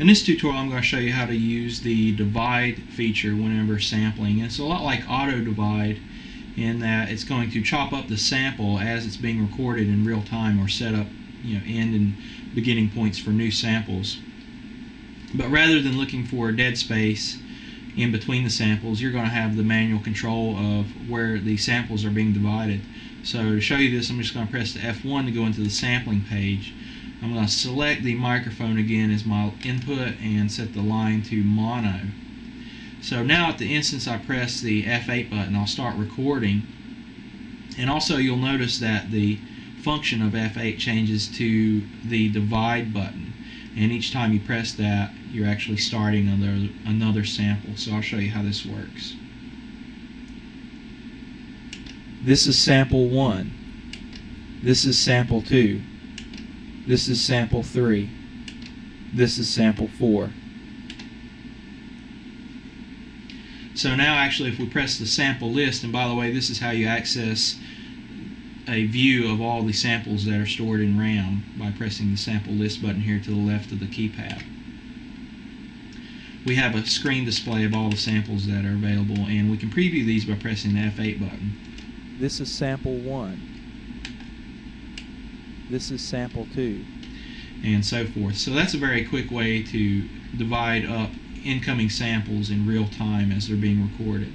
In this tutorial I'm going to show you how to use the divide feature whenever sampling. And it's a lot like auto divide in that it's going to chop up the sample as it's being recorded in real time, or set up end and beginning points for new samples. But rather than looking for a dead space in between the samples, you're going to have the manual control of where the samples are being divided. So to show you this, I'm just going to press the F1 to go into the sampling page. I'm going to select the microphone again as my input and set the line to mono. So now at the instance I press the F8 button, I'll start recording. And also you'll notice that the function of F8 changes to the divide button. And each time you press that, you're actually starting another sample. So I'll show you how this works. This is sample 1. This is sample 2. This is sample 3. This is sample 4. So now actually if we press the sample list, and by the way, this is how you access a view of all the samples that are stored in RAM, by pressing the sample list button here to the left of the keypad. We have a screen display of all the samples that are available, and we can preview these by pressing the F8 button. This is sample 1. This is sample 2. And so forth. So that's a very quick way to divide up incoming samples in real time as they're being recorded.